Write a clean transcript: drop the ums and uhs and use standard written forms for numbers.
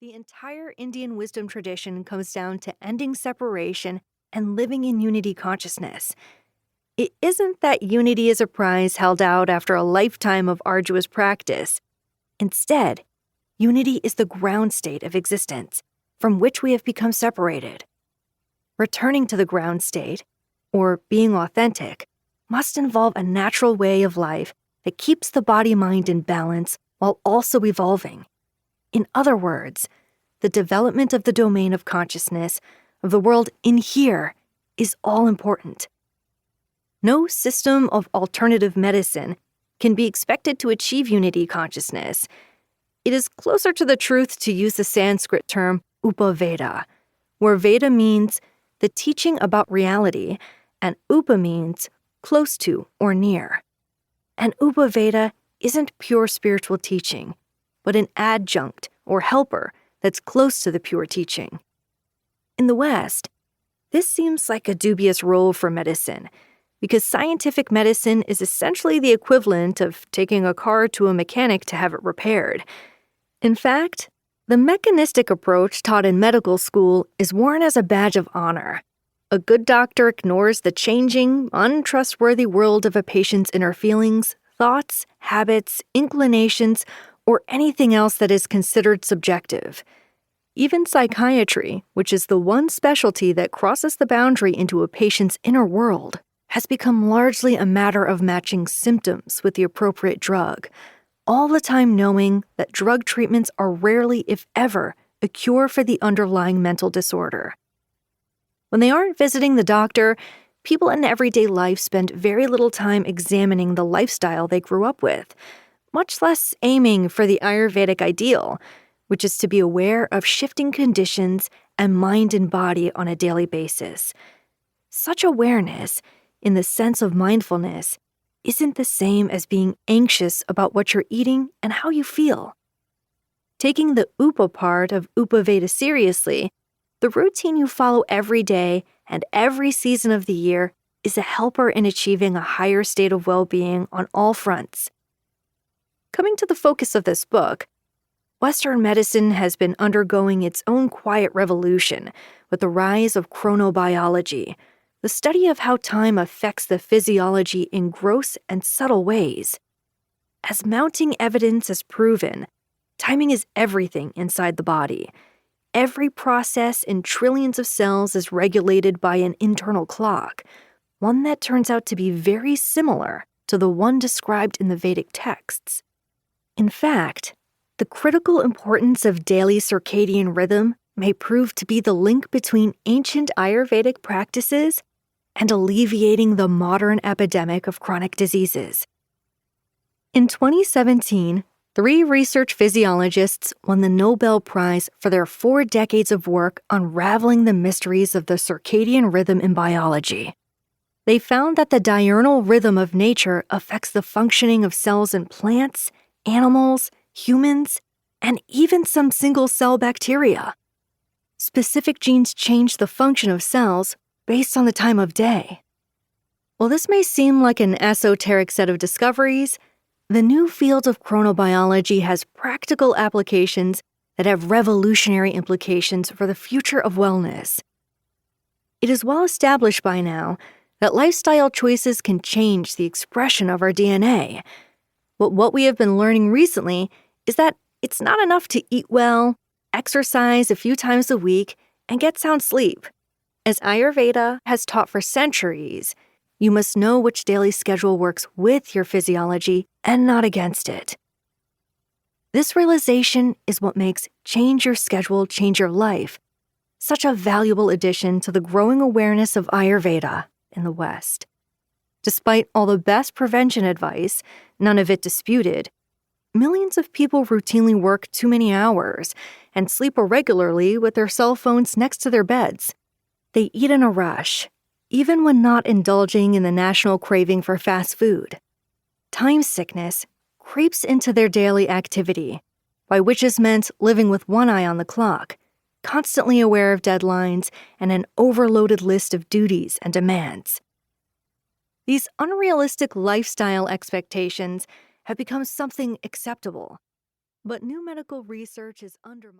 The entire Indian wisdom tradition comes down to ending separation and living in unity consciousness. It isn't that unity is a prize held out after a lifetime of arduous practice. Instead, unity is the ground state of existence from which we have become separated. Returning to the ground state, or being authentic, must involve a natural way of life that keeps the body-mind in balance while also evolving. In other words, the development of the domain of consciousness, of the world in here, is all important. No system of alternative medicine can be expected to achieve unity consciousness. It is closer to the truth to use the Sanskrit term upaveda, where Veda means the teaching about reality, and upa means close to or near. And upaveda isn't pure spiritual teaching, but an adjunct or helper that's close to the pure teaching. In the West, this seems like a dubious role for medicine, because scientific medicine is essentially the equivalent of taking a car to a mechanic to have it repaired. In fact, the mechanistic approach taught in medical school is worn as a badge of honor. A good doctor ignores the changing, untrustworthy world of a patient's inner feelings, thoughts, habits, inclinations, or anything else that is considered subjective. Even psychiatry, which is the one specialty that crosses the boundary into a patient's inner world, has become largely a matter of matching symptoms with the appropriate drug, all the time knowing that drug treatments are rarely, if ever, a cure for the underlying mental disorder. When they aren't visiting the doctor, people in everyday life spend very little time examining the lifestyle they grew up with, much less aiming for the Ayurvedic ideal, which is to be aware of shifting conditions and mind and body on a daily basis. Such awareness, in the sense of mindfulness, isn't the same as being anxious about what you're eating and how you feel. Taking the upa part of upaveda seriously, the routine you follow every day and every season of the year is a helper in achieving a higher state of well-being on all fronts. Coming to the focus of this book, Western medicine has been undergoing its own quiet revolution with the rise of chronobiology, the study of how time affects the physiology in gross and subtle ways. As mounting evidence has proven, timing is everything inside the body. Every process in trillions of cells is regulated by an internal clock, one that turns out to be very similar to the one described in the Vedic texts. In fact, the critical importance of daily circadian rhythm may prove to be the link between ancient Ayurvedic practices and alleviating the modern epidemic of chronic diseases. In 2017, 3 research physiologists won the Nobel Prize for their 4 decades of work unraveling the mysteries of the circadian rhythm in biology. They found that the diurnal rhythm of nature affects the functioning of cells in plants, animals, humans, and even some single-cell bacteria. Specific genes change the function of cells based on the time of day. While this may seem like an esoteric set of discoveries, the new field of chronobiology has practical applications that have revolutionary implications for the future of wellness. It is well established by now that lifestyle choices can change the expression of our DNA. But what we have been learning recently is that it's not enough to eat well, exercise a few times a week, and get sound sleep. As Ayurveda has taught for centuries, you must know which daily schedule works with your physiology and not against it. This realization is what makes Change Your Schedule, Change Your Life such a valuable addition to the growing awareness of Ayurveda in the West. Despite all the best prevention advice, none of it disputed, millions of people routinely work too many hours and sleep irregularly with their cell phones next to their beds. They eat in a rush, even when not indulging in the national craving for fast food. Time sickness creeps into their daily activity, by which is meant living with one eye on the clock, constantly aware of deadlines and an overloaded list of duties and demands. These unrealistic lifestyle expectations have become something acceptable, but new medical research is undermining.